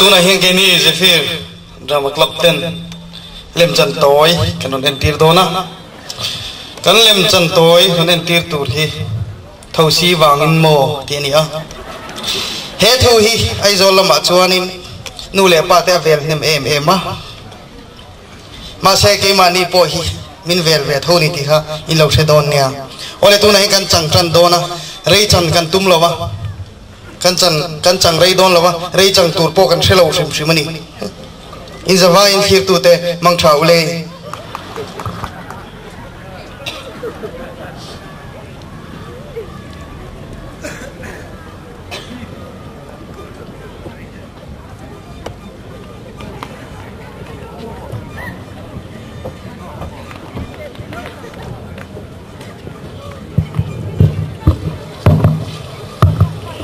tu na hian ke ni Zafir drama club ten lem chan toy kanon entir do na kan lem chan toy kan entir tur hi thosi wangin mo ti ni a he thu hi ai zol lama chuanin nu le pa te vel nem em a ma se ke mani po hi min vel ve thoni ti kha in lo se don nia ole tu na hi kan chang chan do na rei chan kan tum lo wa kan chang rei don lo wa rei chang tur po kan shelo sim simani in zawa in khir tu te mang thau le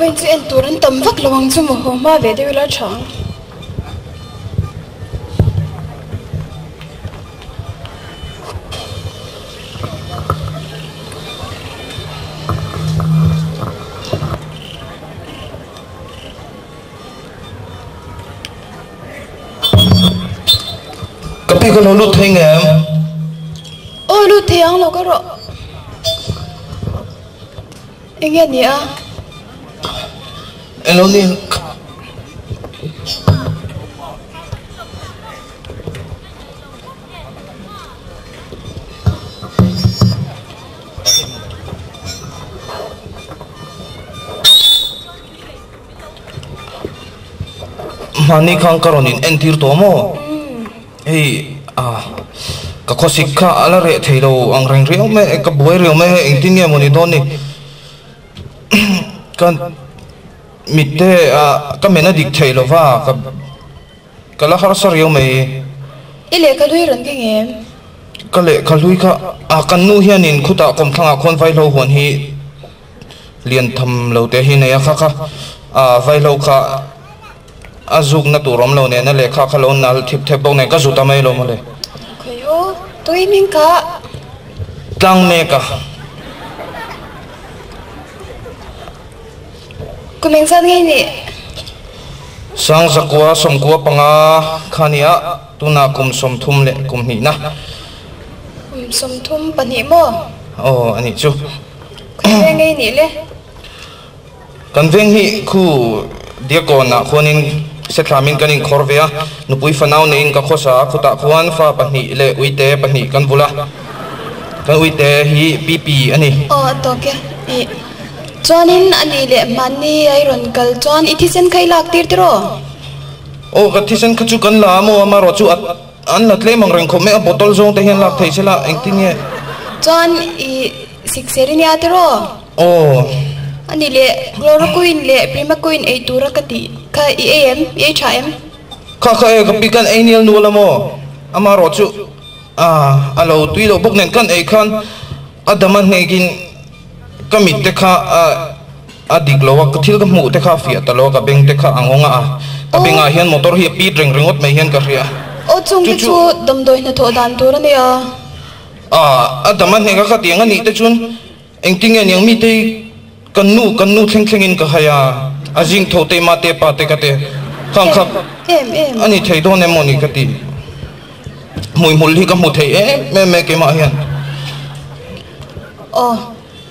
Vậy chứ em tụi anh tầm vắt lòng cho một hôm mà về đây là chọn cái gì con nó lút thế nghe em ôi lút thế anh đâu có rõ anh nghe nhỉ Hello Nin. Mani khang karonin entir to mo. Hey ka khosikha ala re theilo ang reng reu me ka boy reu me engtin nge moni don ni. Kan mitte ka mena dik thailo wa ka la har sar yo me ile ka lui ran ke ngem ka le ka lui ka kan nu hianin khuta kom thanga khon vai lo hon hi lian tham lo te hi ne kha kha vai lo kha azuk na turom lo ne na le kha khalon nal thip thep bok ne ka zuta mai lo mole khayo toi ning ka tlang me ka kumeng san ngai ni sang zakwa somkwa panga khania tuna kum som thum le kum hi na som thum pani mo ani chu kumeng ngai ni le kan veng hi khu dia ko na khonin setlamin kanin khorvea nupui fanau nein ka khosa khuta khwan fa pani le uite pani kan bula kan uite hi pp ani to ke Chuanin ani le mani iron kal chuan ithisen khai lak tir tiro ka thisen khachu kan la mo ama ro chu an la tle mang reng khom me a bottle zong te hian lak thei sela engtin ye chuan i sikserin ya tiro ani le chloroquine le primaquine ei tura kati kha em e chaem kha ka pikan annual nu la mo ama ro chu alo tuilo bok nen kan ei khan adaman negin kamit te kha adiglowa kathil ka mu te kha fia talo ka beng te kha angonga ka benga hian motor hi pi reng rengot mai hian ka ria chung chu domdoi na tho dan tur ne adaman ne ka tianga ni te chun engting en yang mi te kanu thleng thlengin ka haya ajing tho te ma te pa te ka te khang khap em ani thei do ne moni ka ti mui mul hi ka mu thei me ke ma hian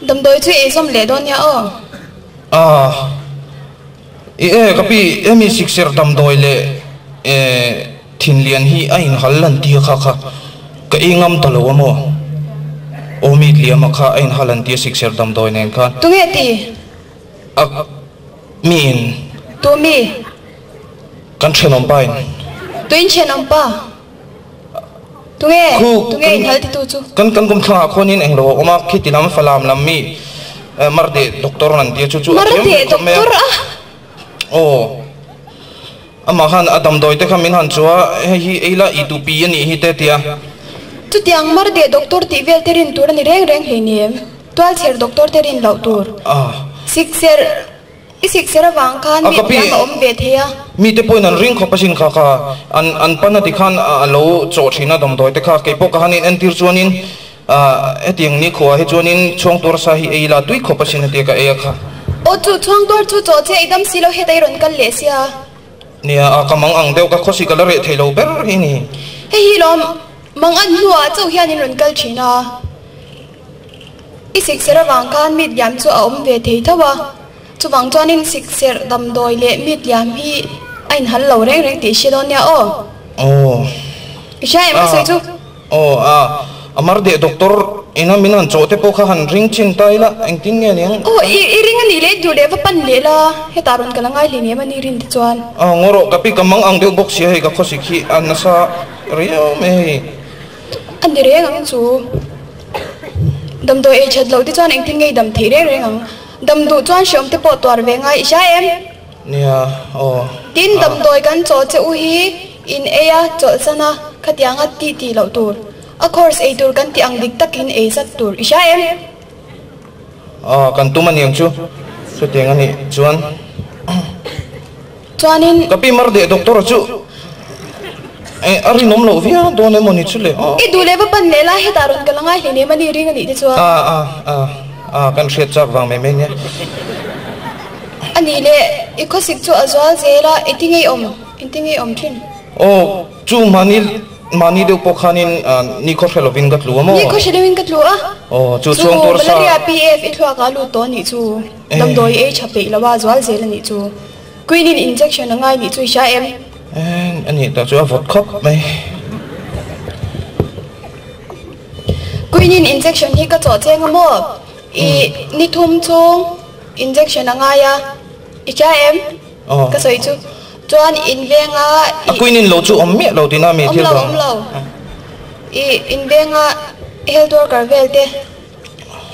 đâm đôi chứ em xong lẽ đó nha kapi emi sikser dam doi le thin lian hi ain halan ti kha kha ka ingam talo mo omi liam kha ain halan ti sikser dam doi nen khan tu nghe ti min tu mi kan chenom pain tuin chenom pa tu nghe in hal ti tu chu kan kum thla khonin englo oma khitilam falam lam mi marde doktor nan ti chu marde doktor ama han adam doi te khamin han chua hi eila itupi ani hi te tia chu tiang marde doktor ti vel terin tur ni reng he ni twal cher doktor terin lau tur sikser wang khan mi yang om ve thea mi te poin an ring kho pasin kha an panati khan alo cho thina dom doi te kha ke po kahanin entir chuanin etiang ni kho he chuanin chong tor sa hi eila tui kho pasin te ka e kha chu chong tor chu cho che idam silo he dai ron kal le sia nia kamang ang deu ka khosi kalare thelo ber hini hei hi lom mang an nuwa chau hian in ron kal thina i sik sera wang kan mit yam chu a om ve thei thawa chu wang chuan in sik ser dam doi le mit yam hi ain hal lo reng reng ti shidon nia o isha em sai chu amar de doctor ina minan chote po kha han ring chin taila engtin nge niang i ring ani le du le va pan le la he tarun kalangai le ne mani rin ti chuan ngoro kapi kamang ang deu box hi hei ka khosi khi anasa rio me an de reng ang chu dam do e chat lo ti chuan engtin ngei dam thei re reng ang dam du chuan shom te po twar ve ngai isha em nia tin dam doi kan cho che u hi in eya chol sana khatianga ti ti lo tur of course ei tur kan ti ang dik takin ei sat tur isha em kan tuman yang chu so tenga ni chuanin kapi mar de doctor chu ari nom lo via don e moni chule i du le ba pan le la he tarun kalanga he ne mani ring ani ti chuan kan hriat chak wang me me nya ani le i khosik chu azwal zela itingei om thin chu mani de pokhanin ni kho helovin gat lu mo ni kho helovin gat lu chu chong tor sa malaria pf i thwa ka lu to ni chu dam doi e chape lawa zwal zela ni chu quinin injection ngai ni chu sha em ani ta chu vot khop mai quinin injection hi ka cho cheng mo i ni thum chung injection ngai ya i cha em ka soi chu chuan in venga quinin lo chu om me lo tina me thil om lo i in venga health worker velte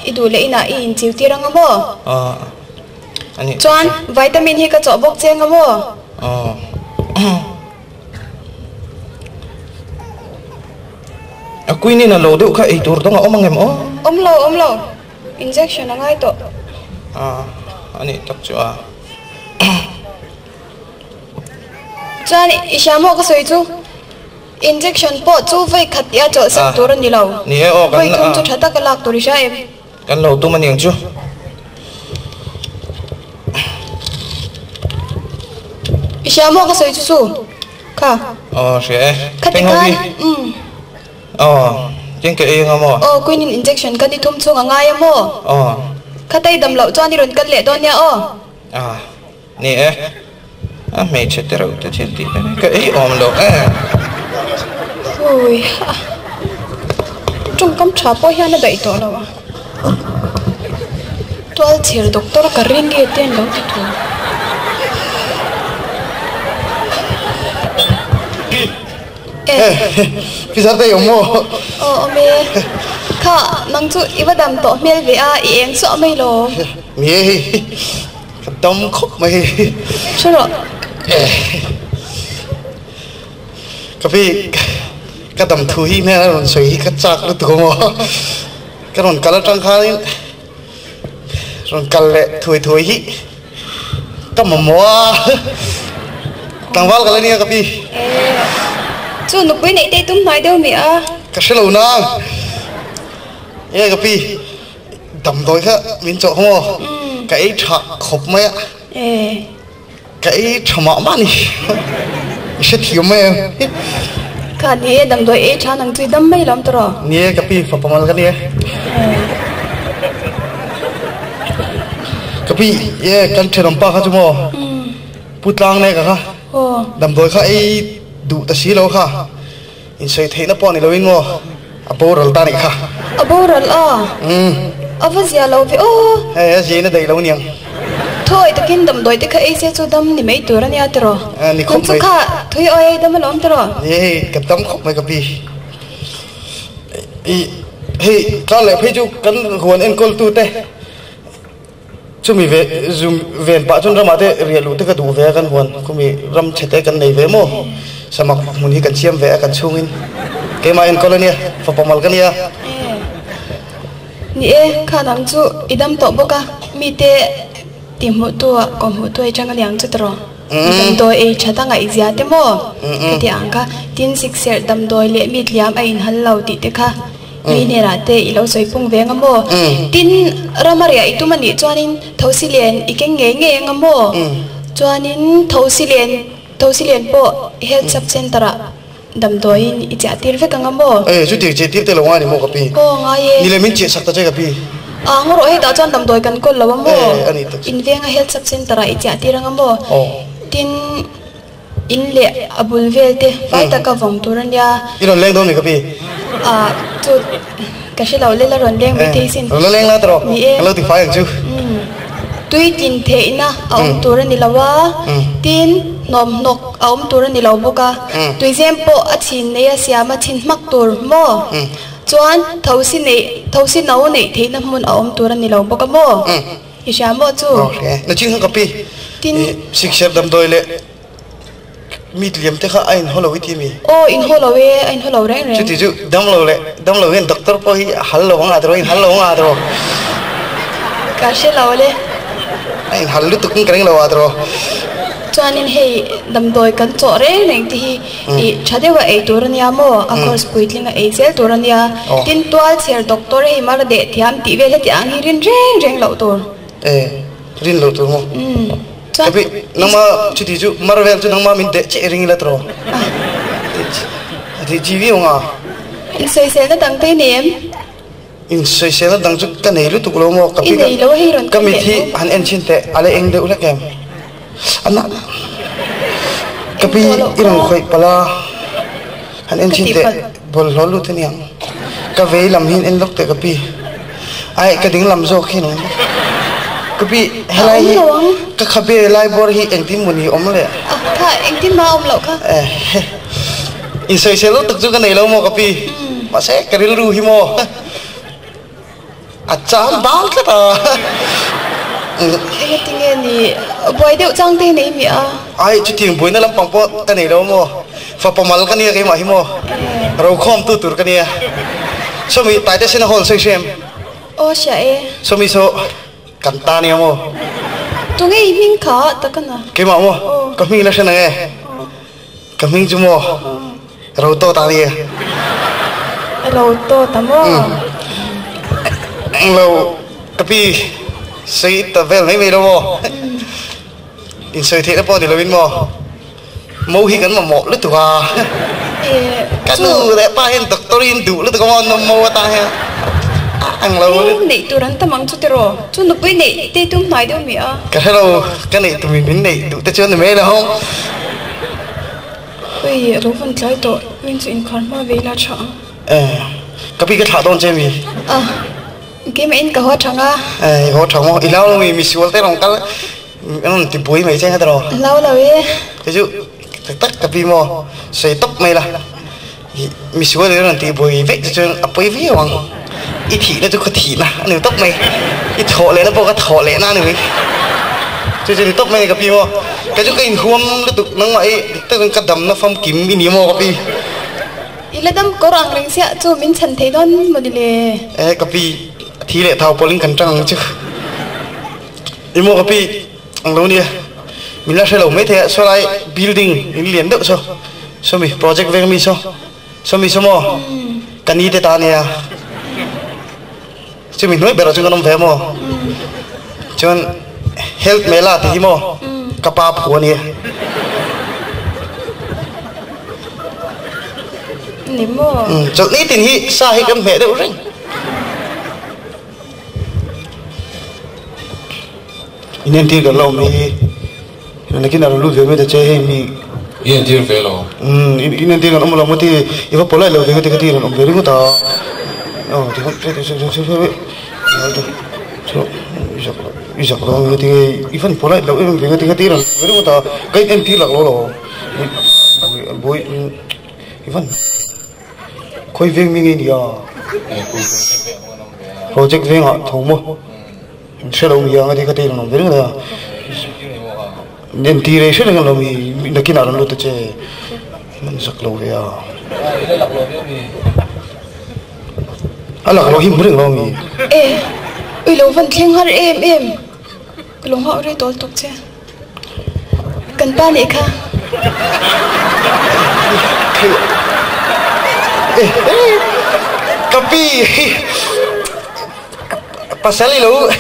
i du le ina in chiu tirang mo ani chuan vitamin hi ka cho bok cheng mo quinin lo du kha ei tur dong om ngem om lo injection ngai to ani tak chu chuan ishamo ka soi chu injection po chu vai khatia cho sak tur ni lo ni vai thum chu thata ka lak tur sha em kan lo tu man yang chu ishamo ka soi chu kha she khatikan jeng ke e ngamo quinin injection kan ni thum chu ngai mo khatai dam lo chuan ni ron kan le don ya ni me chetero te cheti ke e om lo ôi trong cắm trà po hian na dai to lawa toal chhir doctor ka ring ge ten lo ti thu pisar te yomo me kha mang chu ibadam to mel ve a i eng so mai lo me dam khop mai churo kapi kadam thui me ron soi ka chak lu tu mo ka ron kala tang kha ni ron kal le thui hi tam mo tang wal kala ni kapi chu nu pui nei te tum mai deu mi a ka selo na kapi dam doi kha min cho mo ka ei tha khop mai cái thằng mà ni sẽ thiếu mày cái này đâm đôi ấy cha năng tùy đâm mấy lắm rồi nè cái pi phập mal cái nè cái pi kan chơi đồng pa khá chứ mò put lang này cả đâm đôi khá ấy đủ ta xí lâu khá in say thấy nó pon này lâu in mò abo ral ta này khá abo ral abo gì lâu vậy gì nó đầy lâu niang thôi ta kinh đâm đôi ta khai sẽ cho đâm ni mấy tuổi anh nhớ rồi cũng cho khá thôi ơi đâm lắm rồi cái đâm khóc mấy cái pi cái này phải chú cần huấn en call tu te chú mi về zoom về bạn chúng ta mà thế riêng lúc cái đủ về cần huấn cũng mi ram chết cái cần này về mò sao mà muốn hi cần chiêm về cần chung in cái mà en call này phải bảo mal cái này nè khá lắm chú idam to boka mi te tìm một tua còn một tua chẳng cái liang chút rồi đâm đôi ấy chả tăng ngày giá thế mò cái tiếng cả tin xích xẹt đâm đôi lệ mít liam ấy hắn lâu tị thế cả vì nè là thế lâu rồi phung về ngắm mò tin ramaria itu mani cho nên thấu xí liền ý cái nghe nghe ngắm mò cho nên thấu xí liền thâu xí liền bộ health sub center đầm đôi ít trả tiền với càng mò chú tiền chỉ tiếp tới lâu ngày mua cà phê ngay đi lên mình chỉ sắc tới cà phê ngồi rồi đó cho đầm đôi cần con lâu mò in viên health sub center ít trả tiền càng mò tin in lệ abul về thế phải ta cả vòng tuần ya in lên đâu mình cà phê chú cái gì lâu lên là rồi lên với thế xin lên là rồi lâu thì phải chứ tuy tin thế na ông tuần đi lâu tin nom nok ông tuần đi lâu boka tuy xem bộ ở trên này xem mà trên mắc tuần mò chuan thâu xin nấu này thế na muốn ông tuần đi lâu boka mò ý xem mò chú nó chính là cà phê tin six share đầm đôi lệ mít liếm thế khác anh hô lối thì mi in hô lối anh hô lối rèn chứ thì chú đâm lối hiện doctor po hi hal lo nga rồi hal lo nga rồi cái gì lâu lên anh hal lu tukin kering lo rồi cho nên hay đầm đôi cần chỗ đấy này thì chắc là vậy tôi rằng nhà mò, course quit linh cái sale tôi rằng nhà tin toal sale doctor hay mà để thì am tí về là thì anh hiền rèn lâu tôi rin lâu tôi mò tapi nama cuti ju Marvel tu nama min de cering la tro thì chi vi nga in soi sale nó đăng tay ném in soi sale nó đăng chút cái này lúc tụi lo mò in này lâu hay rồi cái mi thi anh em xin tệ ale anh đều là kem anh cái bi irang khoi pala anh em xin tệ bol lo lu thế nhang cái về làm hin anh lúc tệ cái bi ai cái tiếng làm zo khi nó cái bị hay là cái khắp bên lại bor hi anh tim muốn hi om lệ thà anh tim mà om lộc ha in soi sale lúc tự cái này lâu mò cái bị mà sẽ cái ru hi mò chán bán cái ta cái tiếng này bồi điệu trang thế này mẹ ai chú tiếng bồi nó làm bằng po cái này lâu mò pha pamal cái này cái mà hi mò rau khom tu cái này so mi tại đây xin hol soi xem sẽ so mi so canta ni mo tu nghe mình khó ta cái nào cái mà mo kami na siya na nghe kami ju mo rau to ta đi rau to ta mo anh lâu tapi xây tập về mấy về đâu mo in xây thế nó bao thì là bên mo mẫu hi cái mà mỏ lứt qua cái nu để pa hen doctorin đủ lứt cái món mẫu ta hen anh lâu này tụi anh ta mang chút rồi chút nó bây này tê tụi nói đâu mẹ cái hello cái này tụi mình này tụi ta chơi được mấy đâu không bây giờ phần trái tội mình chuyện còn mà về là chọn cái thả đòn chơi mi cái mấy anh có hoa trắng à hoa trắng mà lâu mi xua tới lòng cái nó tìm bụi mấy chơi hết rồi lâu rồi ví dụ tất cái pi mò xây tóc mày là mi xua đấy là tìm bụi vết cho ấp bụi vía hoàng ít thị nó có thị na nửa tóc mày ít thọ lẽ nó bao cái thọ lẽ na nửa cho tóc mày cái pi mò cái chỗ cái huam nó tụt nó ngoại tức là cái đầm nó phong kiếm mini mò cái pi là đâm có răng lên xe cho mình chân thấy đón một đi lệ cái pi thì lệ thao polling cẩn trọng chứ mò cái pi anh lâu đi mình là sẽ lâu mấy thế so lại building mình liền được so mình project về mình so mình mò cái này ta nè chứ mình nói bây giờ chúng ta không về mò cho nên health mela thì mò kapap của nè niệm mò cho nên tình hi sa hi cái mẹ đâu rồi nên thì cái lâu mi nên cái nào lúc về mới được chơi mi yên tiêu về lâu nên thì cái ông lâu mới thì if có lại lâu thì cái là ông về đúng không ta thì không 이작 너 되게 이번 보라 너 이런 되게 되는 그리고 다 cái NT là lo bôi 이번 거의 100명이야 project về họ thầu mua sẽ đâu nhiều cái cái nó về nữa nên thì sẽ là nó mình nó kia nào nó tự chế mình sắc lâu về là lo hiểm rất lo mi ui lâu vẫn khen hơn em cái lồng họ đây tối tục chứ cần ba này cả Kapi pasal lu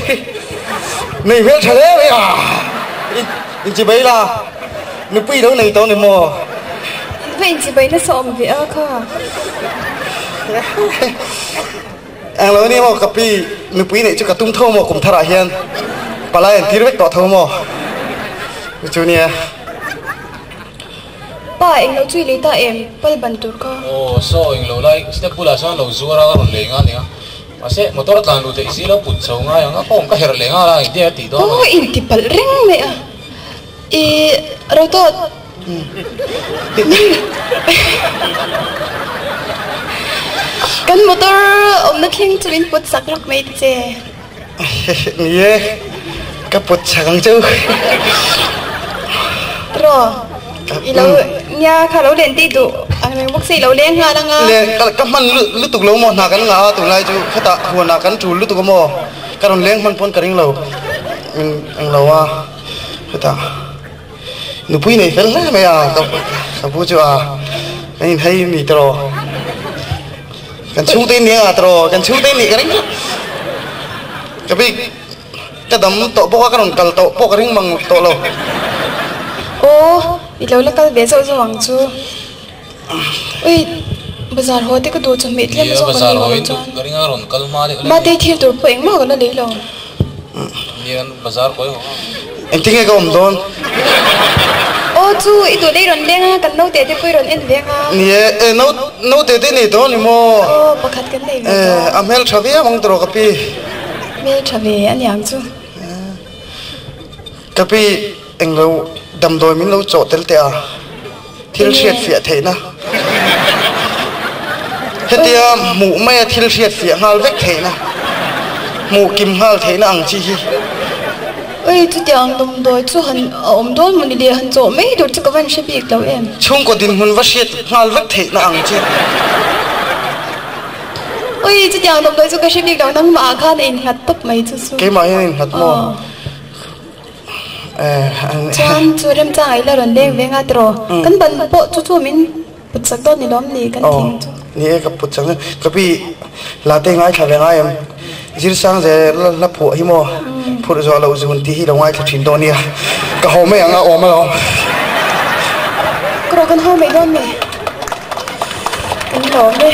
này biết thật đấy à chỉ bây là nó bây đâu này tao này mò vậy chỉ bây nó sợ một việc cơ anh nói đi mò cà pi nó bây này cho cả tung thâu mò cùng thà hiền bà lại tí vết tọt thâu mò chú nè ba anh nói chuyện lấy ta em ba đi bận tur cơ so anh lâu lại step pula sang lâu zua ra rồi lấy ngang nè mà sẽ motor tan lu te si lo put sau ngai ang ko ka her le nga la idea ti to in ti pal ring me rồi to kan motor nó kling tu in put sak lok me che nè cái put sakang chứ rồi lâu nhà khá lâu đến tí tụ anh mình bác sĩ lâu lên nga đang lên cái man lướt tục lâu mò nà cái ngà tụ lại chú cái ta huồn nà cái chú lướt tục mò cái đồng lên man pon cái ring lâu anh lâu à cái ta nụ bui này cái lá mày à cái bui chú à anh thấy mì trò cái chú tên này à trò cái chú tên này cái ring cái bị cái đấm tổ bốc cái đồng cào tổ bốc cái ring bằng tổ lâu lâu là cái bé sâu hoàng chú ui bazar hoa thì cái đồ cho mệt lắm rồi bazar hoa itu cái ngang ron kalma đấy mà đây thiệt rồi phải mà cái nó lấy lâu nian bazar koi anh听cái ông don chú itu lấy ron lên cái nấu tết thì phải ron lên lên nè nấu tết này đó ni mo bác khát cái này amel chavi mang tro kapi mel chavi anh yang chú kapi anh lâu đầm đôi mình lâu chỗ tel tea thiêu siết phía thế na hết tia mũ mẹ thiêu siết phía hal vét thế na mũ kim hal thế na ang chi ơi chú tiếng đầm đôi chú hân đôi mình đi hân chỗ mấy đồ chú có vấn sẽ bị đâu em chung có tin hun vắt siết hal vét thế na ang chi ơi chú tiếng đầm đôi chú có sẽ bị đâu nang mà khan in hạt tấp mấy chú cái máy in hạt mò chan chú rem chang ấy là ron đen về ngã trò căn bản bộ chú mình bật sắc đón này đón này căn tiếng chú nè cái bút chẳng cái bị là tên ngay thằng ngay em chỉ sang giờ là phụ hi mò phụ rồi là dùng tí hi đồng ngay thằng đón nè cái hồ mấy anh ôm mà không cái đó căn hồ mấy đón này anh đón đây